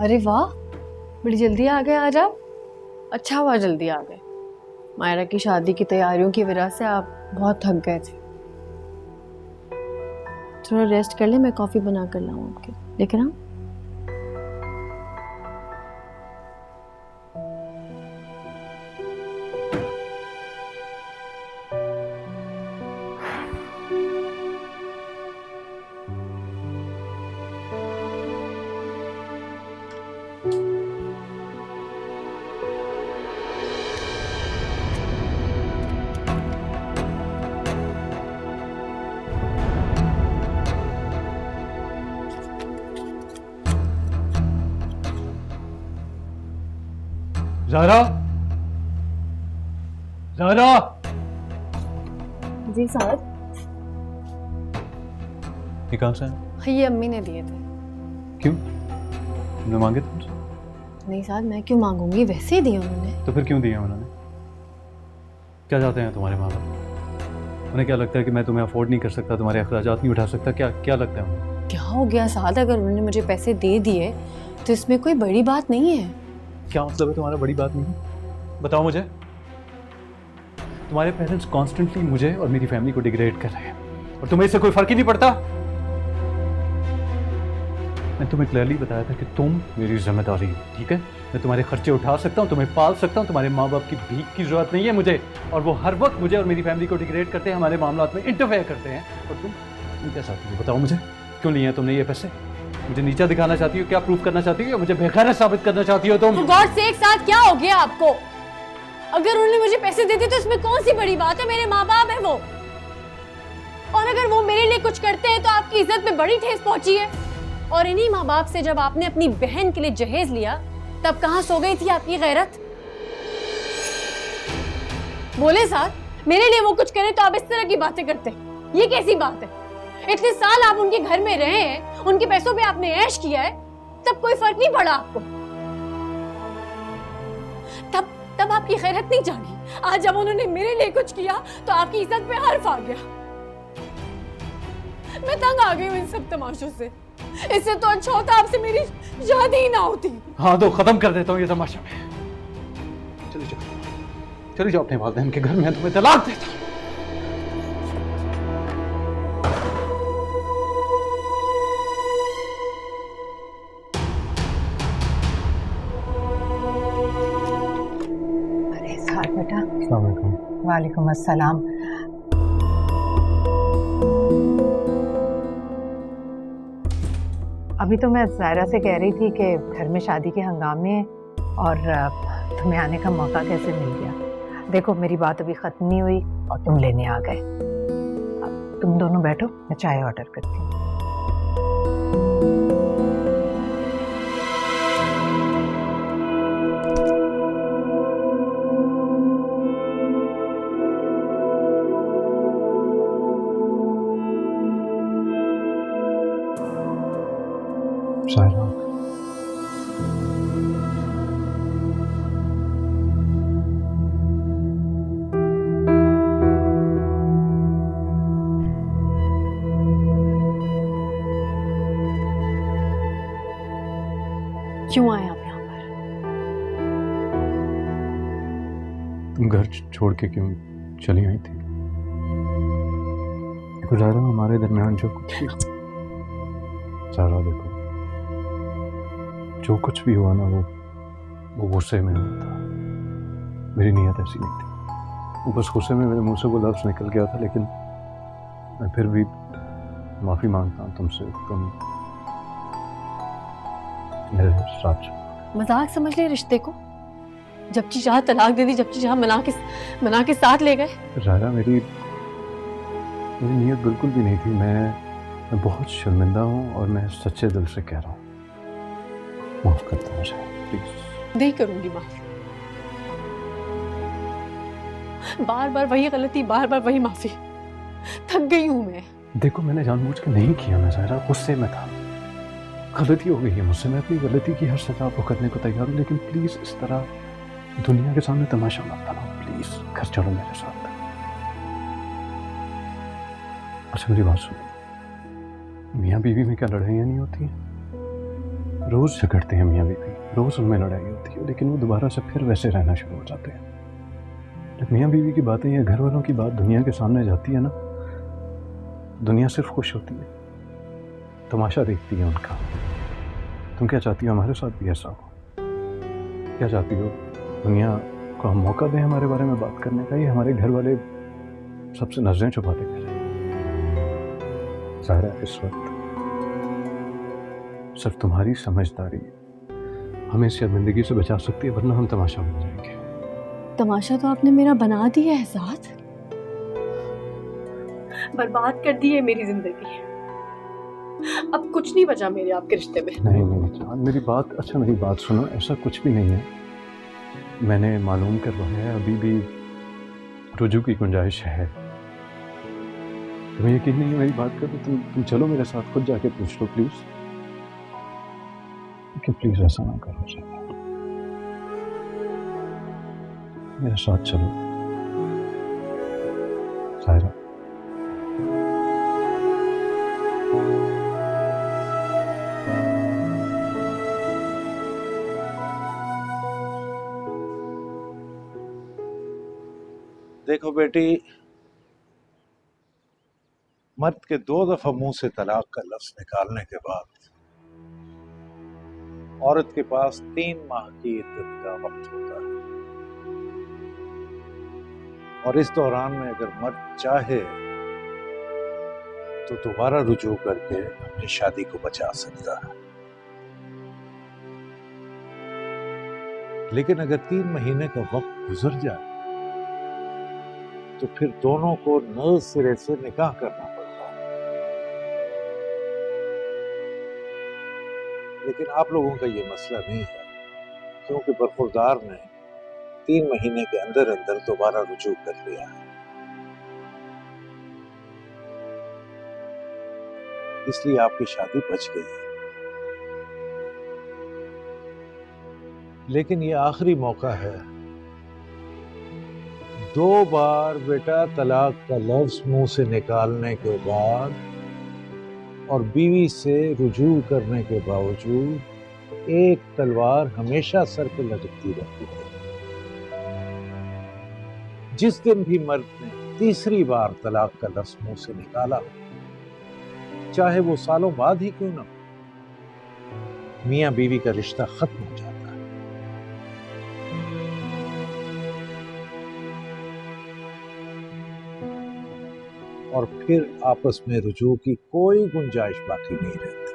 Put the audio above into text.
अरे वाह, बड़ी जल्दी आ गए आज आप। अच्छा हुआ जल्दी आ गए। मायरा की शादी की तैयारियों की वजह से आप बहुत थक गए थे। थोड़ा रेस्ट कर ले, मैं कॉफी बना कर लाऊं आपके, लेकिन हाँ। ज़ारा, ज़ारा। जी साहब। ये कहाँ से है? ये अम्मी ने दिए थे। क्यों? तुमने मांगे थे मुझसे? नहीं साहब, मैं क्यों मांगूंगी, वैसे ही दिए उन्होंने। तो फिर क्यों दिए उन्होंने? क्या चाहते हैं तुम्हारे माँ बाप? उन्हें क्या लगता है कि मैं तुम्हें अफोर्ड नहीं कर सकता, तुम्हारे अखराजात नहीं उठा सकता? क्या क्या लगता है उन्हें? क्या हो गया साहब, अगर उन्होंने मुझे पैसे दे दिए तो इसमें कोई बड़ी बात नहीं है। क्या मतलब है तुम्हारा बड़ी बात नहीं? बताओ मुझे। तुम्हारे पेरेंट्स कॉन्स्टेंटली मुझे और मेरी फैमिली को डिग्रेड कर रहे हैं और तुम्हें इससे कोई फर्क ही नहीं पड़ता। मैंने तुम्हें क्लियरली बताया था कि तुम मेरी जिम्मेदारी हो, ठीक है? मैं तुम्हारे खर्चे उठा सकता हूँ, तुम्हें पाल सकता हूँ, तुम्हारे माँ बाप की भीख की जरूरत नहीं है मुझे। और वो हर वक्त मुझे और मेरी फैमिली को डिग्रेड करते हैं, हमारे मामलात में इंटरफेयर करते हैं। और तुम क्या चाहती हो? बताओ मुझे, क्यों लिए हैं तुमने ये पैसे? मुझे नीचा दिखाना चाहती हो? क्या प्रूफ करना चाहती हो? या मुझे बेगैरत साबित करना चाहती हो तुम? गॉड से एक साथ क्या हो गया आपको? अगर उन्होंने मुझे पैसे दे दिए तो इसमें कौन सी बड़ी बात है? मेरे माँ बाप है वो, और अगर वो मेरे लिए कुछ करते हैं तो आपकी इज्जत में बड़ी ठेस पहुंची है। और इन्हीं माँ बाप से जब आपने अपनी बहन के लिए जहेज लिया तब कहां सो गई थी आपकी गैरत? बोले साथ, मेरे लिए वो कुछ करे तो आप इस तरह की बातें करते हैं। ये कैसी बात है? इतने साल आप उनके घर में रहे हैं, उनके पैसों पे आपने ऐश किया है, तब कोई फर्क नहीं पड़ा आपको? तब आपकी खैरत नहीं जागी। आज जब उन्होंने मेरे लिए कुछ किया तो आपकी इज्जत पे हर्फ आ गया। मैं तंग आ गई हूँ इन सब तमाशों से। इससे तो अच्छा होता आपसे मेरी शादी ही ना होती। हाँ तो खत्म कर देता हूँ ये तमाशा में। चली जाओ, चली जाओ अपने वालिदैन के घर में, तुम्हें तलाक देता हूँ। अरे साथ बेटा। अस्सलाम वालेकुम। वालेकुम अस्सलाम। अभी तो मैं ज़ायरा से कह रही थी कि घर में शादी के हंगामे हैं और तुम्हें आने का मौका कैसे मिल गया। देखो मेरी बात अभी ख़त्म नहीं हुई और तुम लेने आ गए। अब तुम दोनों बैठो, मैं चाय ऑर्डर करती हूँ। ज़ायरा, क्यों आए आप यहाँ पर? तुम घर छोड़ के क्यों चली आई थी? देखो ज़ायरा, हमारे दरमियान जो कुछ भी, ज़ायरा देखो, जो कुछ भी हुआ ना वो गुस्से में हुआ था। मेरी नीयत ऐसी नहीं थी। वो बस गुस्से में मेरे मुंह से वो लफ्ज़ निकल गया था, लेकिन मैं फिर भी माफ़ी मांगता हूँ तुमसे। तुम मेरे साथ चलो। मजाक समझ ले रिश्ते को? जब जी चाह तलाक दे दी, जब जी चाह मना के साथ ले गए। ज़ायरा, मेरी नीयत बिल्कुल भी नहीं थी। मैं बहुत शर्मिंदा हूँ और मैं सच्चे दिल से कह रहा हूँ, माफ़ कर दो मुझे प्लीज। नहीं करूंगी माफ। बार बार वही गलती, बार बार वही माफी। थक गई हूं मैं। देखो मैंने जानबूझ के नहीं किया, मैं ज़ायरा गुस्से में था। गलती हो गई है मुझसे, मैं अपनी गलती की हर सजा भुगतने को तैयार हूँ, लेकिन प्लीज़ इस तरह दुनिया के सामने तमाशा मत बनाओ प्लीज़। घर चलो मेरे साथ। अच्छा मेरी बात सुनो, मियाँ बीवी में क्या लड़ाइयाँ नहीं होती हैं? रोज़ झगड़ते हैं मियाँ बीवी, रोज़ उनमें लड़ाई होती है, लेकिन वो दोबारा से फिर वैसे रहना शुरू हो जाते हैं। जब मियाँ बीवी की बातें या घर वालों की बात दुनिया के सामने जाती है ना, दुनिया सिर्फ खुश होती है, तमाशा देखती है उनका। तुम क्या चाहती हो हमारे साथ भी ऐसा हो? क्या चाहती हो दुनिया को हम मौका दें हमारे बारे में बात करने का, या हमारे घर वाले सबसे नजरें छुपाते करें? ज़ाहिरा, इस वक्त सिर्फ तुम्हारी समझदारी हमें शर्मिंदगी से बचा सकती है, वरना हम तमाशा बन जाएंगे। तमाशा तो आपने मेरा बना दिया है साथ, बर्बाद कर दी है मेरी जिंदगी। अब कुछ नहीं बचा मेरे आपके रिश्ते में। नहीं नहीं जान, मेरी बात सुनो, ऐसा कुछ भी नहीं है। मैंने मालूम करवाया है, अभी भी रुजू की गुंजाइश है। तुम्हें यकीन नहीं है मेरी बात का, तो तुम चलो मेरे साथ, खुद जाके पूछ लो प्लीज। कि प्लीज ऐसा ना करो ज़ाहिरा, मेरे साथ चलो ज़ाहिरा। देखो बेटी, मर्द के 2 दफा मुंह से तलाक का लफ्ज निकालने के बाद औरत के पास 3 माह की इद्दत का वक्त होता है, और इस दौरान में अगर मर्द चाहे तो दोबारा रुजू करके अपनी शादी को बचा सकता है। लेकिन अगर 3 महीने का वक्त गुजर जाए तो फिर दोनों को नए सिरे से निकाह करना पड़ता है। लेकिन आप लोगों का ये मसला नहीं है, क्योंकि बरखुरदार ने 3 महीने के अंदर अंदर दोबारा रुजू कर लिया है। इसलिए आपकी शादी बच गई है। लेकिन ये आखिरी मौका है। 2 बार बेटा तलाक का लफ्ज मुंह से निकालने के बाद और बीवी से रुजू करने के बावजूद एक तलवार हमेशा सर पे लटकती रहती है। जिस दिन भी मर्द ने तीसरी बार तलाक का लफ्ज मुंह से निकाला, चाहे वो सालों बाद ही क्यों ना, मियां बीवी का रिश्ता खत्म हो जाता है। और फिर आपस में रुजू की कोई गुंजाइश बाकी नहीं रहती।